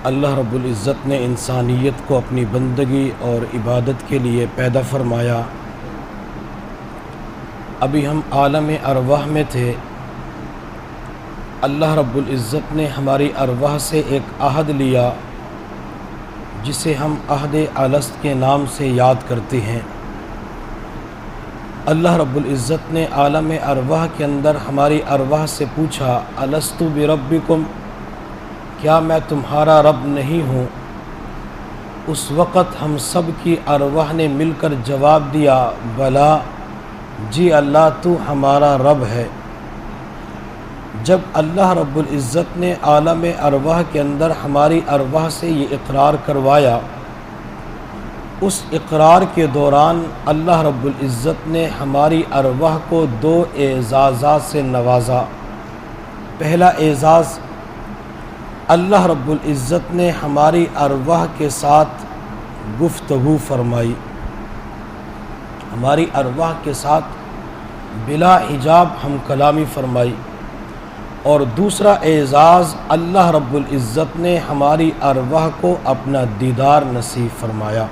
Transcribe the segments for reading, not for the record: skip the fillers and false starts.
اللہ رب العزت نے انسانیت کو اپنی بندگی اور عبادت کے لیے پیدا فرمایا۔ ابھی ہم عالم ارواح میں تھے۔ اللہ رب العزت نے ہماری ارواح سے ایک عہد لیا جسے ہم عہد الست کے نام سے یاد کرتے ہیں۔ اللہ رب العزت نے عالم ارواح کے اندر ہماری ارواح سے پوچھا، الست بربکم، کیا میں تمہارا رب نہیں ہوں؟ اس وقت ہم سب کی ارواح نے مل کر جواب دیا، بلا، جی اللہ تو ہمارا رب ہے۔ جب اللہ رب العزت نے عالم ارواح کے اندر ہماری ارواح سے یہ اقرار کروایا، اس اقرار کے دوران اللہ رب العزت نے ہماری ارواح کو دو اعزازات سے نوازا۔ پہلا اعزاز، اللہ رب العزت نے ہماری ارواح کے ساتھ گفتگو فرمائی، ہماری ارواح کے ساتھ بلا حجاب ہم کلامی فرمائی۔ اور دوسرا اعزاز، اللہ رب العزت نے ہماری ارواح کو اپنا دیدار نصیب فرمایا۔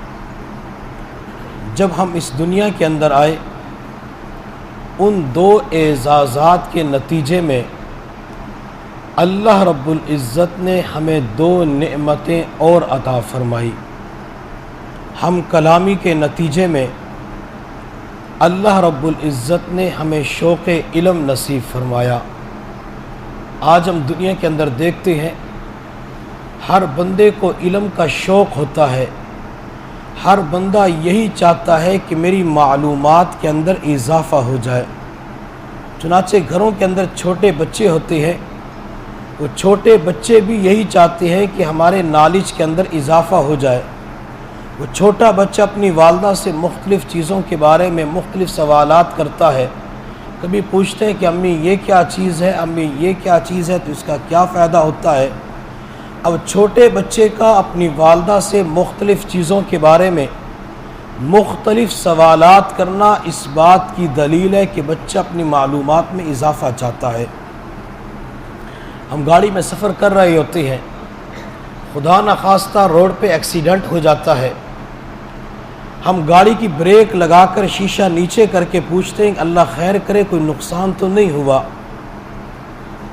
جب ہم اس دنیا کے اندر آئے، ان دو اعزازات کے نتیجے میں اللہ رب العزت نے ہمیں دو نعمتیں اور عطا فرمائی۔ ہم کلامی کے نتیجے میں اللہ رب العزت نے ہمیں شوق علم نصیب فرمایا۔ آج ہم دنیا کے اندر دیکھتے ہیں، ہر بندے کو علم کا شوق ہوتا ہے۔ ہر بندہ یہی چاہتا ہے کہ میری معلومات کے اندر اضافہ ہو جائے۔ چنانچہ گھروں کے اندر چھوٹے بچے ہوتے ہیں، وہ چھوٹے بچے بھی یہی چاہتے ہیں کہ ہمارے نالج کے اندر اضافہ ہو جائے۔ وہ چھوٹا بچہ اپنی والدہ سے مختلف چیزوں کے بارے میں مختلف سوالات کرتا ہے۔ کبھی پوچھتے ہیں کہ امی یہ کیا چیز ہے، امی یہ کیا چیز ہے، تو اس کا کیا فائدہ ہوتا ہے۔ اب چھوٹے بچے کا اپنی والدہ سے مختلف چیزوں کے بارے میں مختلف سوالات کرنا اس بات کی دلیل ہے کہ بچہ اپنی معلومات میں اضافہ چاہتا ہے۔ ہم گاڑی میں سفر کر رہے ہوتے ہیں، خدا نخواستہ روڈ پہ ایکسیڈنٹ ہو جاتا ہے، ہم گاڑی کی بریک لگا کر شیشہ نیچے کر کے پوچھتے ہیں کہ اللہ خیر کرے کوئی نقصان تو نہیں ہوا۔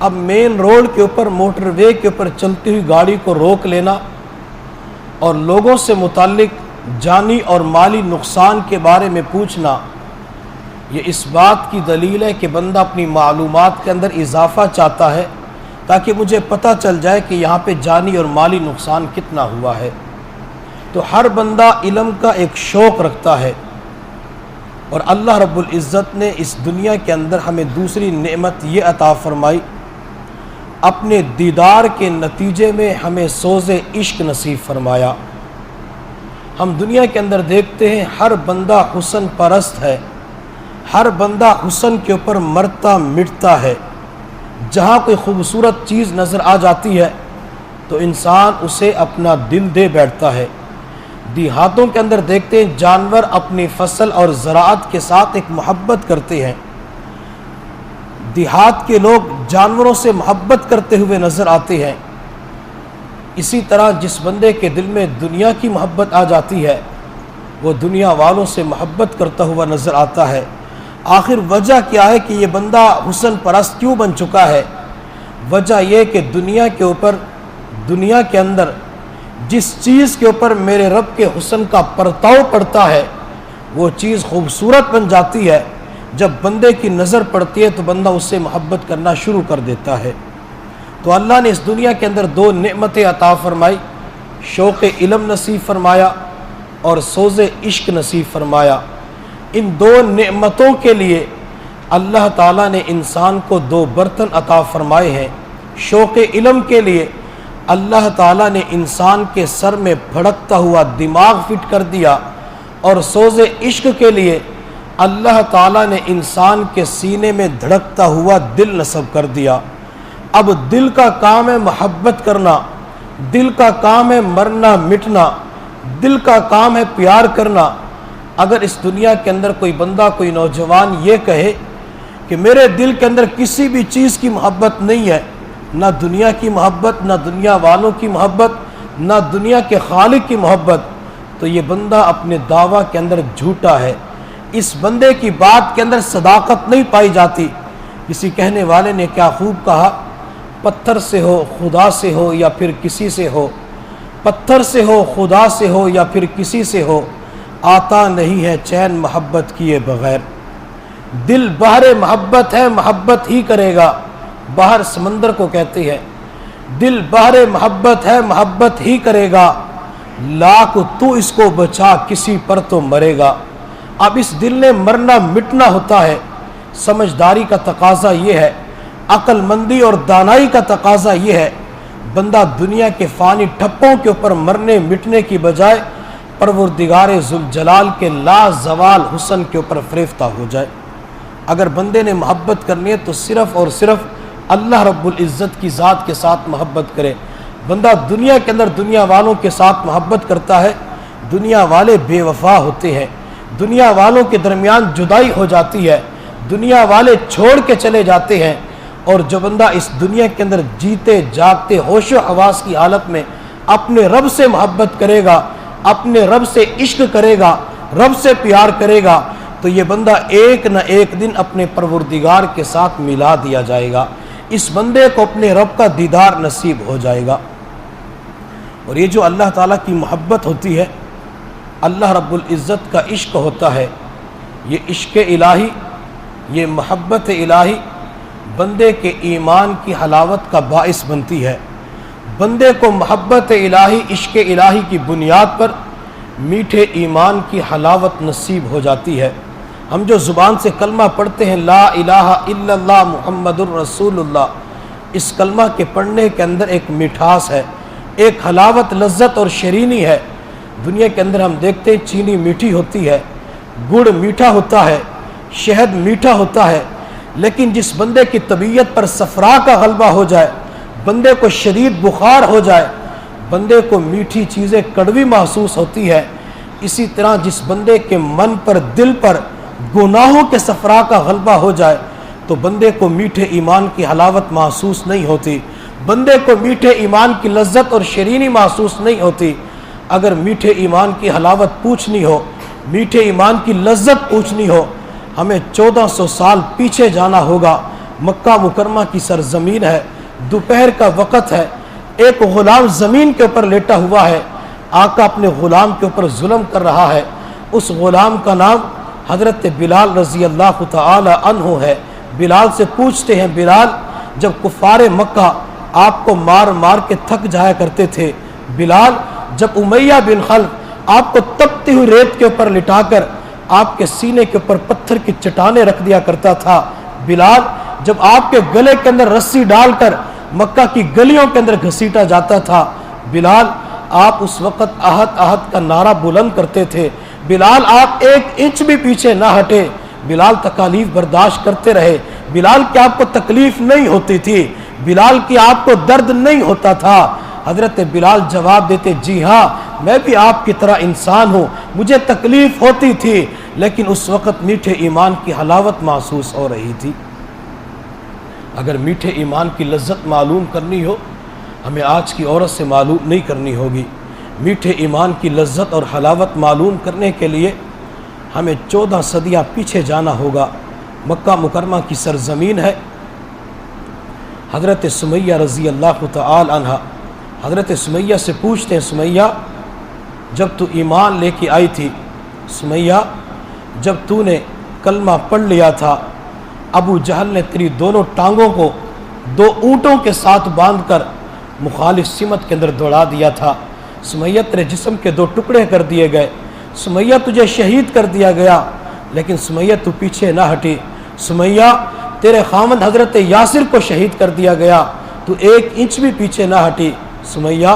اب مین روڈ کے اوپر، موٹر وے کے اوپر چلتی ہوئی گاڑی کو روک لینا اور لوگوں سے متعلق جانی اور مالی نقصان کے بارے میں پوچھنا، یہ اس بات کی دلیل ہے کہ بندہ اپنی معلومات کے اندر اضافہ چاہتا ہے تاکہ مجھے پتہ چل جائے کہ یہاں پہ جانی اور مالی نقصان کتنا ہوا ہے۔ تو ہر بندہ علم کا ایک شوق رکھتا ہے، اور اللہ رب العزت نے اس دنیا کے اندر ہمیں دوسری نعمت یہ عطا فرمائی، اپنے دیدار کے نتیجے میں ہمیں سوز عشق نصیب فرمایا۔ ہم دنیا کے اندر دیکھتے ہیں ہر بندہ حسن پرست ہے، ہر بندہ حسن کے اوپر مرتا مٹتا ہے۔ جہاں کوئی خوبصورت چیز نظر آ جاتی ہے تو انسان اسے اپنا دل دے بیٹھتا ہے۔ دیہاتوں کے اندر دیکھتے ہیں جانور اپنی فصل اور زراعت کے ساتھ ایک محبت کرتے ہیں، دیہات کے لوگ جانوروں سے محبت کرتے ہوئے نظر آتے ہیں۔ اسی طرح جس بندے کے دل میں دنیا کی محبت آ جاتی ہے، وہ دنیا والوں سے محبت کرتا ہوا نظر آتا ہے۔ آخر وجہ کیا ہے کہ یہ بندہ حسن پرست کیوں بن چکا ہے؟ وجہ یہ کہ دنیا کے اوپر، دنیا کے اندر جس چیز کے اوپر میرے رب کے حسن کا پرتاؤ پڑتا ہے وہ چیز خوبصورت بن جاتی ہے۔ جب بندے کی نظر پڑتی ہے تو بندہ اس سے محبت کرنا شروع کر دیتا ہے۔ تو اللہ نے اس دنیا کے اندر دو نعمتیں عطا فرمائی، شوق علم نصیب فرمایا اور سوز عشق نصیب فرمایا۔ ان دو نعمتوں کے لیے اللہ تعالیٰ نے انسان کو دو برتن عطا فرمائے ہیں۔ شوق علم کے لیے اللہ تعالیٰ نے انسان کے سر میں بھڑکتا ہوا دماغ فٹ کر دیا، اور سوز عشق کے لیے اللہ تعالیٰ نے انسان کے سینے میں دھڑکتا ہوا دل نصب کر دیا۔ اب دل کا کام ہے محبت کرنا، دل کا کام ہے مرنا مٹنا، دل کا کام ہے پیار کرنا۔ اگر اس دنیا کے اندر کوئی بندہ، کوئی نوجوان یہ کہے کہ میرے دل کے اندر کسی بھی چیز کی محبت نہیں ہے، نہ دنیا کی محبت، نہ دنیا والوں کی محبت، نہ دنیا کے خالق کی محبت، تو یہ بندہ اپنے دعویٰ کے اندر جھوٹا ہے۔ اس بندے کی بات کے اندر صداقت نہیں پائی جاتی۔ کسی کہنے والے نے کیا خوب کہا، پتھر سے ہو خدا سے ہو یا پھر کسی سے ہو، پتھر سے ہو خدا سے ہو یا پھر کسی سے ہو، آتا نہیں ہے چین محبت کیے بغیر۔ دل بحر محبت ہے، محبت ہی کرے گا، بحر سمندر کو کہتے ہیں۔ دل بحر محبت ہے، محبت ہی کرے گا، لاکھ تو اس کو بچا کسی پر تو مرے گا۔ اب اس دل نے مرنا مٹنا ہوتا ہے۔ سمجھداری کا تقاضا یہ ہے، عقل مندی اور دانائی کا تقاضا یہ ہے، بندہ دنیا کے فانی ٹھپوں کے اوپر مرنے مٹنے کی بجائے پروردگار ذوالجلال کے لا زوال حسن کے اوپر فریفتہ ہو جائے۔ اگر بندے نے محبت کرنی ہے تو صرف اور صرف اللہ رب العزت کی ذات کے ساتھ محبت کرے۔ بندہ دنیا کے اندر دنیا والوں کے ساتھ محبت کرتا ہے، دنیا والے بے وفا ہوتے ہیں، دنیا والوں کے درمیان جدائی ہو جاتی ہے، دنیا والے چھوڑ کے چلے جاتے ہیں۔ اور جو بندہ اس دنیا کے اندر جیتے جاگتے ہوش و حواس کی حالت میں اپنے رب سے محبت کرے گا، اپنے رب سے عشق کرے گا، رب سے پیار کرے گا، تو یہ بندہ ایک نہ ایک دن اپنے پروردگار کے ساتھ ملا دیا جائے گا۔ اس بندے کو اپنے رب کا دیدار نصیب ہو جائے گا۔ اور یہ جو اللہ تعالیٰ کی محبت ہوتی ہے، اللہ رب العزت کا عشق ہوتا ہے، یہ عشق الہی، یہ محبت الہی بندے کے ایمان کی حلاوت کا باعث بنتی ہے۔ بندے کو محبت الہی، عشق الہی کی بنیاد پر میٹھے ایمان کی حلاوت نصیب ہو جاتی ہے۔ ہم جو زبان سے کلمہ پڑھتے ہیں لا الہ الا اللہ محمد الرسول اللہ، اس کلمہ کے پڑھنے کے اندر ایک مٹھاس ہے، ایک حلاوت لذت اور شیرینی ہے۔ دنیا کے اندر ہم دیکھتے ہیں چینی میٹھی ہوتی ہے، گڑ میٹھا ہوتا ہے، شہد میٹھا ہوتا ہے، لیکن جس بندے کی طبیعت پر صفرا کا غلبہ ہو جائے، بندے کو شدید بخار ہو جائے، بندے کو میٹھی چیزیں کڑوی محسوس ہوتی ہے۔ اسی طرح جس بندے کے من پر دل پر گناہوں کے صفرا کا غلبہ ہو جائے تو بندے کو میٹھے ایمان کی حلاوت محسوس نہیں ہوتی، بندے کو میٹھے ایمان کی لذت اور شیرینی محسوس نہیں ہوتی۔ اگر میٹھے ایمان کی حلاوت پوچھنی ہو، میٹھے ایمان کی لذت پوچھنی ہو، ہمیں 1400 سال پیچھے جانا ہوگا۔ مکہ مکرمہ کی سرزمین ہے، دوپہر کا وقت ہے، ایک غلام زمین کے اوپر لیٹا ہوا ہے، آقا اپنے غلام کے اوپر ظلم کر رہا ہے۔ اس غلام کا نام حضرت بلال رضی اللہ تعالی عنہ ہے۔ بلال سے پوچھتے ہیں، بلال جب کفار مکہ آپ کو مار مار کے تھک جایا کرتے تھے، بلال جب امیہ بن خلف آپ کو تپتی ہوئی ریت کے اوپر لٹا کر آپ کے سینے کے اوپر پتھر کی چٹانیں رکھ دیا کرتا تھا، بلال جب آپ کے گلے کے اندر رسی ڈال کر مکہ کی گلیوں کے اندر گھسیٹا جاتا تھا، بلال آپ اس وقت احد احد کا نعرہ بلند کرتے تھے، بلال آپ ایک انچ بھی پیچھے نہ ہٹے، بلال تکالیف برداشت کرتے رہے، بلال کی آپ کو تکلیف نہیں ہوتی تھی، بلال کی آپ کو درد نہیں ہوتا تھا۔ حضرت بلال جواب دیتے، جی ہاں میں بھی آپ کی طرح انسان ہوں، مجھے تکلیف ہوتی تھی لیکن اس وقت میٹھے ایمان کی حلاوت محسوس ہو رہی تھی۔ اگر میٹھے ایمان کی لذت معلوم کرنی ہو، ہمیں آج کی عورت سے معلوم نہیں کرنی ہوگی۔ میٹھے ایمان کی لذت اور حلاوت معلوم کرنے کے لیے ہمیں 14 صدیاں پیچھے جانا ہوگا۔ مکہ مکرمہ کی سرزمین ہے۔ حضرت سمیہ رضی اللہ تعالی عنہ، حضرت سمیہ سے پوچھتے ہیں، سمیہ جب تو ایمان لے کے آئی تھی، سمیہ جب تو نے کلمہ پڑھ لیا تھا، ابو جہل نے تیری دونوں ٹانگوں کو 2 اونٹوں کے ساتھ باندھ کر مخالف سمت کے اندر دوڑا دیا تھا، سمیہ تیرے جسم کے 2 ٹکڑے کر دیے گئے، سمیہ تجھے شہید کر دیا گیا، لیکن سمیہ تو پیچھے نہ ہٹی، سمیہ تیرے خامد حضرت یاسر کو شہید کر دیا گیا، تو 1 انچ بھی پیچھے نہ ہٹی۔ سمیہ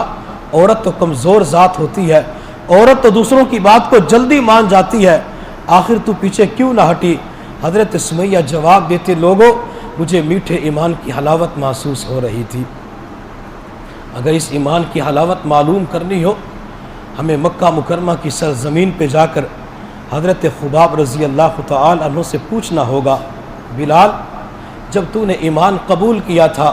عورت تو کمزور ذات ہوتی ہے، عورت تو دوسروں کی بات کو جلدی مان جاتی ہے، آخر تو پیچھے کیوں نہ ہٹی؟ حضرت سمیہ جواب دیتے، لوگوں مجھے میٹھے ایمان کی حلاوت محسوس ہو رہی تھی۔ اگر اس ایمان کی حلاوت معلوم کرنی ہو، ہمیں مکہ مکرمہ کی سرزمین پہ جا کر حضرت خباب رضی اللہ تعالی عنہ سے پوچھنا ہوگا، بلال جب تو نے ایمان قبول کیا تھا،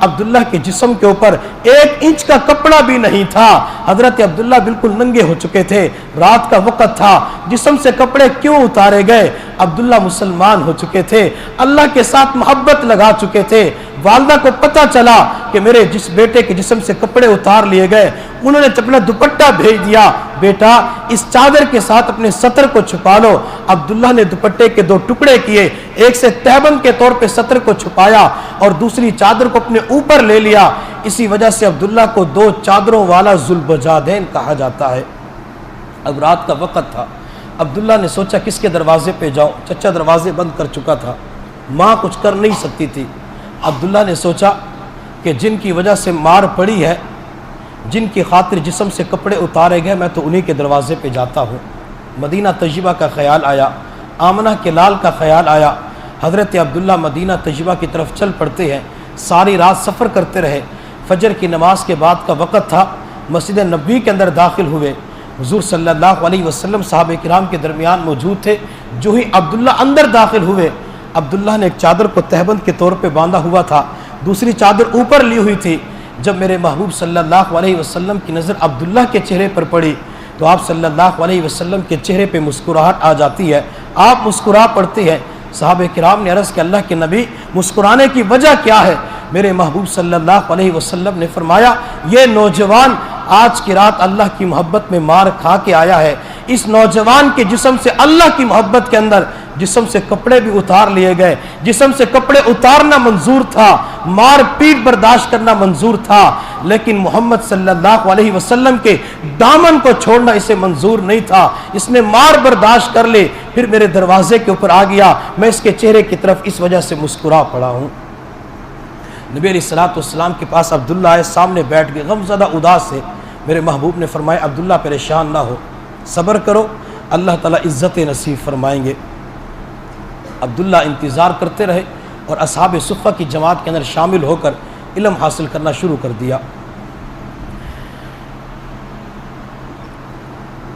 عبداللہ کے جسم کے اوپر 1 انچ کا کپڑا بھی نہیں تھا۔ حضرت عبداللہ بالکل ننگے ہو چکے تھے، رات کا وقت تھا، جسم سے کپڑے کیوں اتارے گئے؟ عبداللہ مسلمان ہو چکے تھے، اللہ کے ساتھ محبت لگا چکے تھے۔ والدہ کو پتہ چلا کہ میرے جس بیٹے کے جسم سے کپڑے اتار لیے گئے، انہوں نے اپنا دوپٹہ بھیج دیا، بیٹا اس چادر کے ساتھ اپنے سطر کو چھپا لو۔ عبداللہ نے دوپٹے کے 2 ٹکڑے کیے، ایک سے تہبند کے طور پہ سطر کو چھپایا اور دوسری چادر کو اپنے اوپر لے لیا۔ اسی وجہ سے عبداللہ کو 2 چادروں والا ذوالبجادین کہا جاتا ہے۔ اب رات کا وقت تھا، عبداللہ نے سوچا کس کے دروازے پہ جاؤں؟ چچا دروازے بند کر چکا تھا، ماں کچھ کر نہیں سکتی تھی۔ عبداللہ نے سوچا کہ جن کی وجہ سے مار پڑی ہے، جن کی خاطر جسم سے کپڑے اتارے گئے، میں تو انہی کے دروازے پہ جاتا ہوں۔ مدینہ طیبہ کا خیال آیا، آمنہ کے لال کا خیال آیا۔ حضرت عبداللہ مدینہ طیبہ کی طرف چل پڑتے ہیں، ساری رات سفر کرتے رہے۔ فجر کی نماز کے بعد کا وقت تھا، مسجد نبوی کے اندر داخل ہوئے۔ حضور صلی اللہ علیہ وسلم صحابہ کرام کے درمیان موجود تھے۔ جو ہی عبداللہ اندر داخل ہوئے، عبداللہ نے ایک چادر کو تہبند کے طور پہ باندھا ہوا تھا، دوسری چادر اوپر لی ہوئی تھی۔ جب میرے محبوب صلی اللہ علیہ وسلم کی نظر عبداللہ کے چہرے پر پڑی تو آپ صلی اللہ علیہ وسلم کے چہرے پہ مسکراہٹ آ جاتی ہے، آپ مسکرا پڑتے ہیں۔ صحابہ کرام نے عرض کہ اللہ کے نبی مسکرانے کی وجہ کیا ہے؟ میرے محبوب صلی اللہ علیہ وسلم نے فرمایا یہ نوجوان آج کی رات اللہ کی محبت میں مار کھا کے آیا ہے۔ اس نوجوان کے جسم سے اللہ کی محبت کے اندر جسم سے کپڑے بھی اتار لیے گئے، جسم سے کپڑے اتارنا منظور تھا، مار پیٹ برداشت کرنا منظور تھا، لیکن محمد صلی اللہ علیہ وسلم کے دامن کو چھوڑنا اسے منظور نہیں تھا۔ اس نے مار برداشت کر لے، پھر میرے دروازے کے اوپر آ گیا، میں اس کے چہرے کی طرف اس وجہ سے مسکرا پڑا ہوں۔ نبی علیہ الصلوۃ والسلام کے پاس عبداللہ آئے، سامنے بیٹھ گئے، غمزدہ اداس سے۔ میرے محبوب نے فرمایا عبداللہ پریشان نہ ہو، صبر کرو، اللہ تعالیٰ عزت نصیب فرمائیں گے۔ عبداللہ انتظار کرتے رہے اور اصحاب صفہ کی جماعت کے اندر شامل ہو کر علم حاصل کرنا شروع کر دیا۔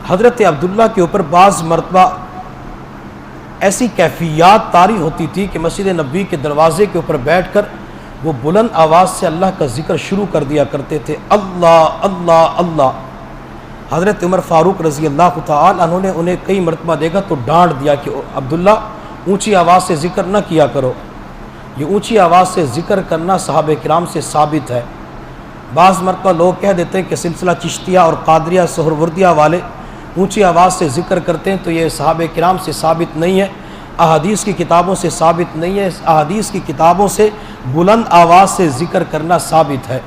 حضرت عبداللہ کے اوپر بعض مرتبہ ایسی کیفیات طاری ہوتی تھی کہ مسجد نبوی کے دروازے کے اوپر بیٹھ کر وہ بلند آواز سے اللہ کا ذکر شروع کر دیا کرتے تھے، اللہ اللہ اللہ۔ حضرت عمر فاروق رضی اللہ تعالی عنہ نے انہیں کئی مرتبہ دیکھا تو ڈانٹ دیا کہ عبداللہ اونچی آواز سے ذکر نہ کیا کرو، یہ اونچی آواز سے ذکر کرنا صحابہ کرام سے ثابت ہے۔ بعض مرتبہ لوگ کہہ دیتے ہیں کہ سلسلہ چشتیہ اور قادریہ سہروردیہ والے اونچی آواز سے ذکر کرتے ہیں، تو یہ صحابہ کرام سے ثابت نہیں ہے، احادیث کی کتابوں سے ثابت نہیں ہے۔ احادیث کی کتابوں سے بلند آواز سے ذکر کرنا ثابت ہے،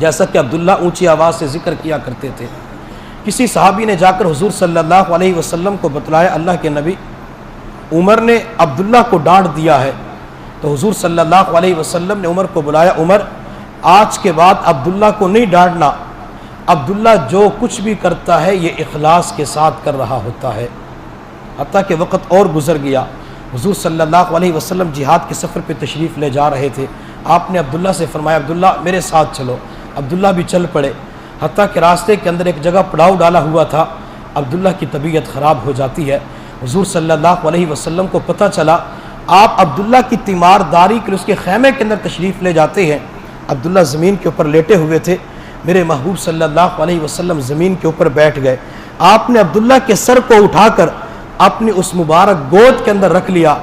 جیسا کہ عبداللہ اونچی آواز سے ذکر کیا کرتے تھے۔ کسی صحابی نے جا کر حضور صلی اللہ علیہ وسلم کو بتلایا اللہ کے نبی عمر نے عبداللہ کو ڈانٹ دیا ہے، تو حضور صلی اللہ علیہ وسلم نے عمر کو بلایا، عمر آج کے بعد عبداللہ کو نہیں ڈانٹنا، عبداللہ جو کچھ بھی کرتا ہے یہ اخلاص کے ساتھ کر رہا ہوتا ہے۔ حتیٰ کہ وقت اور گزر گیا، حضور صلی اللہ علیہ وسلم جہاد کے سفر پہ تشریف لے جا رہے تھے، آپ نے عبداللہ سے فرمایا عبداللہ میرے ساتھ چلو، عبداللہ بھی چل پڑے۔ حتیٰ کہ راستے کے اندر ایک جگہ پڑاؤ ڈالا ہوا تھا، عبداللہ کی طبیعت خراب ہو جاتی ہے۔ حضور صلی اللہ علیہ وسلم کو پتہ چلا، آپ عبداللہ کی تیمارداری کے اس کے خیمے کے اندر تشریف لے جاتے ہیں۔ عبداللہ زمین کے اوپر لیٹے ہوئے تھے، میرے محبوب صلی اللہ علیہ وسلم زمین کے اوپر بیٹھ گئے، آپ نے عبداللہ کے سر کو اٹھا کر اپنی اس مبارک گود کے اندر رکھ لیا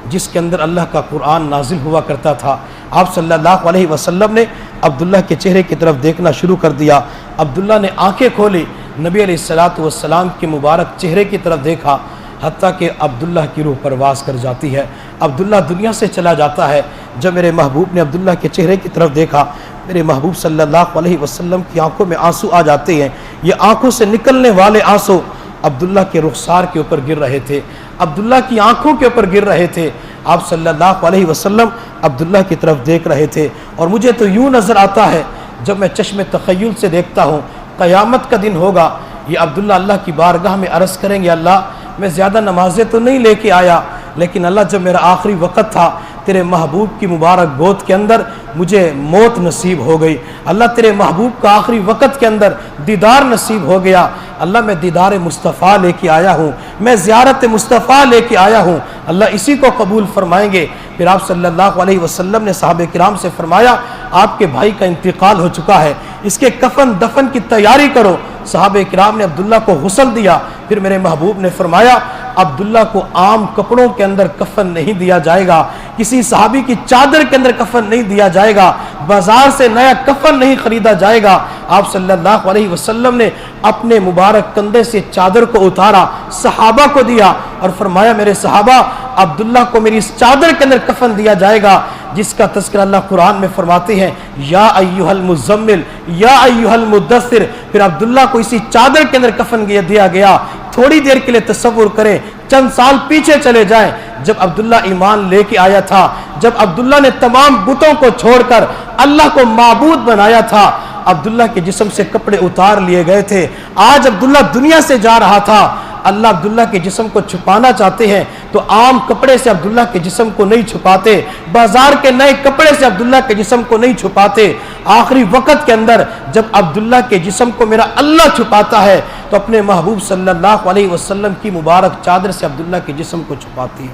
جس کے اندر اللہ کا قرآن نازل ہوا کرتا تھا۔ آپ صلی اللہ علیہ وسلم نے عبداللہ کے چہرے کی طرف دیکھنا شروع کر دیا۔ عبداللہ نے آنکھیں کھولی، نبی علیہ الصلوۃ والسلام کے مبارک چہرے کی طرف دیکھا، حتیٰ کہ عبداللہ کی روح پرواز کر جاتی ہے، عبداللہ دنیا سے چلا جاتا ہے۔ جب میرے محبوب نے عبداللہ کے چہرے کی طرف دیکھا، میرے محبوب صلی اللہ علیہ وسلم کی آنکھوں میں آنسو آ جاتے ہیں، یہ آنکھوں سے نکلنے والے آنسو عبداللہ کے رخسار کے اوپر گر رہے تھے، عبداللہ کی آنکھوں کے اوپر گر رہے تھے۔ آپ صلی اللہ علیہ وسلم عبداللہ کی طرف دیکھ رہے تھے، اور مجھے تو یوں نظر آتا ہے جب میں چشم تخیل سے دیکھتا ہوں قیامت کا دن ہوگا، یہ عبداللہ اللہ کی بارگاہ میں عرض کریں گے اللہ میں زیادہ نمازیں تو نہیں لے کے آیا، لیکن اللہ جب میرا آخری وقت تھا تیرے محبوب کی مبارک گود کے اندر مجھے موت نصیب ہو گئی، اللہ تیرے محبوب کا آخری وقت کے اندر دیدار نصیب ہو گیا، اللہ میں دیدار مصطفیٰ لے کے آیا ہوں، میں زیارت مصطفیٰ لے کے آیا ہوں، اللہ اسی کو قبول فرمائیں گے۔ پھر آپ صلی اللہ علیہ وسلم نے صحابہ کرام سے فرمایا آپ کے بھائی کا انتقال ہو چکا ہے، اس کے کفن دفن کی تیاری کرو۔ صحابہ کرام نے عبداللہ کو غسل دیا۔ پھر میرے محبوب نے فرمایا عبداللہ کو عام کپڑوں کے اندر کفن نہیں دیا جائے گا، کسی صحابی کی چادر کے اندر کفن نہیں دیا جائے گا، بازار سے نیا کفن نہیں خریدا جائے گا۔ آپ صلی اللہ علیہ وسلم نے اپنے مبارک کندھے سے چادر کو اتارا، صحابہ کو دیا اور فرمایا میرے صحابہ عبداللہ کو میری اس چادر کے اندر کفن دیا جائے گا، جس کا تذکرہ اللہ قرآن میں فرماتے ہیں یا ایھا المزمل یا ایھا المدثر۔ پھر عبداللہ کو اسی چادر کے اندر کفن دیا گیا۔ تھوڑی دیر کے لیے تصور کریں، چند سال پیچھے چلے جائیں، جب عبداللہ ایمان لے کے آیا تھا، جب عبداللہ نے تمام بتوں کو چھوڑ کر اللہ کو معبود بنایا تھا، عبداللہ کے جسم سے کپڑے اتار لیے گئے تھے۔ آج عبداللہ دنیا سے جا رہا تھا، اللہ عبداللہ کے جسم کو چھپانا چاہتے ہیں تو عام کپڑے سے عبداللہ کے جسم کو نہیں چھپاتے، بازار کے نئے کپڑے سے عبداللہ کے جسم کو نہیں چھپاتے۔ آخری وقت کے اندر جب عبداللہ کے جسم کو میرا اللہ چھپاتا ہے تو اپنے محبوب صلی اللہ علیہ وسلم کی مبارک چادر سے عبداللہ کے جسم کو چھپاتی ہے۔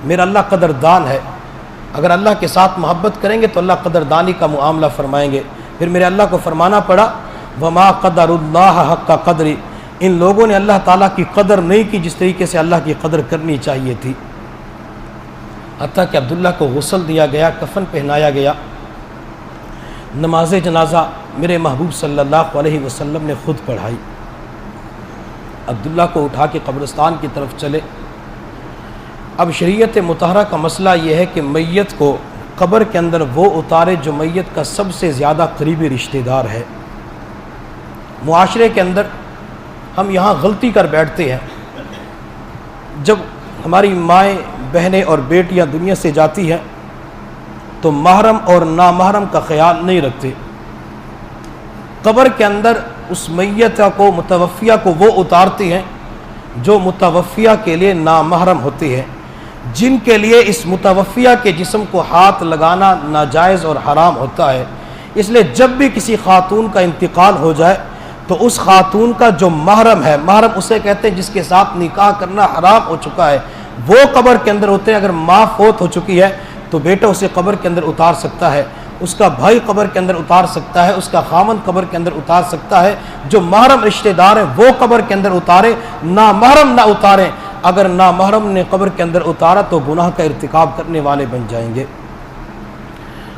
میرا اللہ قدردان ہے، اگر اللہ کے ساتھ محبت کریں گے تو اللہ قدردانی کا معاملہ فرمائیں گے۔ پھر میرے اللہ کو فرمانا پڑا وما قدر اللہ حق قدر، ان لوگوں نے اللہ تعالیٰ کی قدر نہیں کی جس طریقے سے اللہ کی قدر کرنی چاہیے تھی۔ حتیٰ کہ عبداللہ کو غسل دیا گیا، کفن پہنایا گیا، نماز جنازہ میرے محبوب صلی اللہ علیہ وسلم نے خود پڑھائی۔ عبداللہ کو اٹھا کے قبرستان کی طرف چلے۔ اب شریعت مطہرہ کا مسئلہ یہ ہے کہ میت کو قبر کے اندر وہ اتارے جو میت کا سب سے زیادہ قریبی رشتہ دار ہے۔ معاشرے کے اندر ہم یہاں غلطی کر بیٹھتے ہیں، جب ہماری مائیں بہنیں اور بیٹیاں دنیا سے جاتی ہیں تو محرم اور نامحرم کا خیال نہیں رکھتے۔ قبر کے اندر اس میت کو متوفیہ کو وہ اتارتے ہیں جو متوفیہ کے لیے نامحرم ہوتے ہیں، جن کے لیے اس متوفیہ کے جسم کو ہاتھ لگانا ناجائز اور حرام ہوتا ہے۔ اس لیے جب بھی کسی خاتون کا انتقال ہو جائے تو اس خاتون کا جو محرم ہے، محرم اسے کہتے ہیں جس کے ساتھ نکاح کرنا حرام ہو چکا ہے، وہ قبر کے اندر ہوتے ہیں۔ اگر ماں فوت ہو چکی ہے تو بیٹا اسے قبر کے اندر اتار سکتا ہے، اس کا بھائی قبر کے اندر اتار سکتا ہے، اس کا خامن قبر کے اندر اتار سکتا ہے۔ جو محرم رشتہ دار ہیں وہ قبر کے اندر اتارے، نامحرم نہ اتاریں۔ اگر نامحرم نے قبر کے اندر اتارا تو گناہ کا ارتکاب کرنے والے بن جائیں گے۔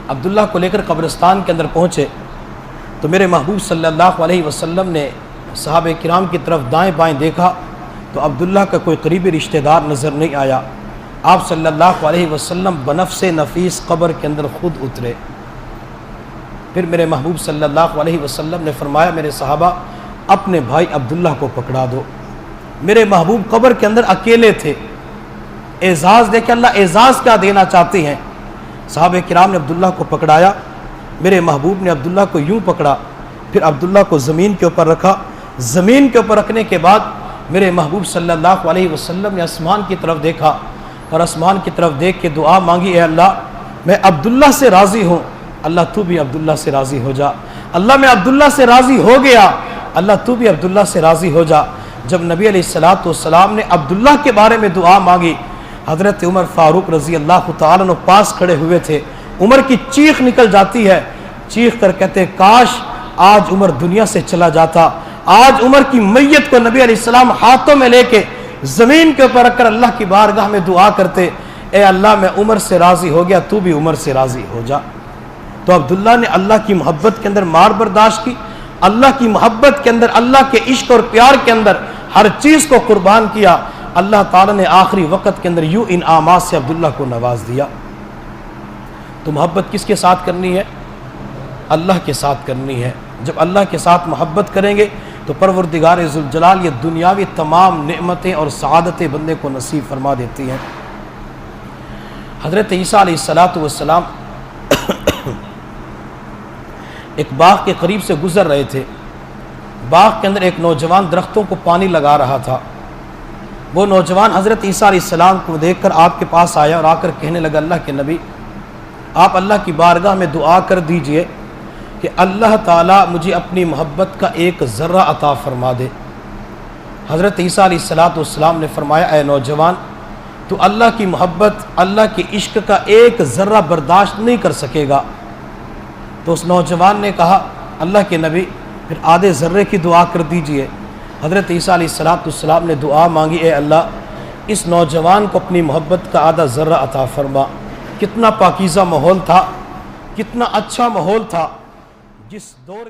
عبداللہ کو لے کر قبرستان کے اندر پہنچے تو میرے محبوب صلی اللہ علیہ وسلم نے صحابہ کرام کی طرف دائیں بائیں دیکھا تو عبداللہ کا کوئی قریبی رشتہ دار نظر نہیں آیا۔ آپ صلی اللہ علیہ وسلم بنفس نفیس قبر کے اندر خود اترے۔ پھر میرے محبوب صلی اللہ علیہ وسلم نے فرمایا میرے صحابہ اپنے بھائی عبداللہ کو پکڑا دو۔ میرے محبوب قبر کے اندر اکیلے تھے۔ اعزاز دیکھیں اللہ اعزاز کیا دینا چاہتے ہیں۔ صحابہ کرام نے عبداللہ کو پکڑایا، میرے محبوب نے عبداللہ کو یوں پکڑا، پھر عبداللہ کو زمین کے اوپر رکھا۔ زمین کے اوپر رکھنے کے بعد میرے محبوب صلی اللہ علیہ وسلم نے آسمان کی طرف دیکھا اور آسمان کی طرف دیکھ کے دعا مانگی، اے اللہ میں عبداللہ سے راضی ہوں، اللہ تو بھی عبداللہ سے راضی ہو جا۔ اللہ میں عبداللہ سے راضی ہو گیا، اللہ تو بھی عبداللہ سے راضی ہو جا۔ جب نبی علیہ السلام نے عبداللہ کے بارے میں دعا مانگی، حضرت عمر فاروق رضی اللہ تعالیٰ عنہ پاس کھڑے ہوئے تھے۔ عمر کی چیخ نکل جاتی ہے، چیخ کر کہتے کاش آج عمر دنیا سے چلا جاتا۔ آج عمر کی میت کو نبی علیہ السلام ہاتھوں میں لے کے زمین کے اوپر رکھ کر اللہ کی بارگاہ میں دعا کرتے، اے اللہ میں عمر سے راضی ہو گیا، تو بھی عمر سے راضی ہو جا۔ تو عبداللہ نے اللہ کی محبت کے اندر مار برداشت کی، اللہ کی محبت کے اندر، اللہ کے عشق اور پیار کے اندر ہر چیز کو قربان کیا۔ اللہ تعالیٰ نے آخری وقت کے اندر یوں انعامات سے عبداللہ کو نواز دیا۔ تو محبت کس کے ساتھ کرنی ہے؟ اللہ کے ساتھ کرنی ہے۔ جب اللہ کے ساتھ محبت کریں گے تو پروردگار ذوالجلال یہ دنیاوی تمام نعمتیں اور سعادتیں بندے کو نصیب فرما دیتی ہیں۔ حضرت عیسیٰ علیہ السلام ایک باغ کے قریب سے گزر رہے تھے۔ باغ کے اندر ایک نوجوان درختوں کو پانی لگا رہا تھا۔ وہ نوجوان حضرت عیسیٰ علیہ السلام کو دیکھ کر آپ کے پاس آیا اور آ کر کہنے لگا اللہ کے نبی آپ اللہ کی بارگاہ میں دعا کر دیجئے کہ اللہ تعالیٰ مجھے اپنی محبت کا ایک ذرہ عطا فرما دے۔ حضرت عیسیٰ علیہ السلام نے فرمایا اے نوجوان تو اللہ کی محبت، اللہ کے عشق کا ایک ذرہ برداشت نہیں کر سکے گا۔ تو اس نوجوان نے کہا اللہ کے نبی پھر آدھے ذرے کی دعا کر دیجئے۔ حضرت عیسیٰ علیہ السلام نے دعا مانگی، اے اللہ اس نوجوان کو اپنی محبت کا آدھا ذرہ عطا فرما۔ کتنا پاکیزہ ماحول تھا، کتنا اچھا ماحول تھا، جس دور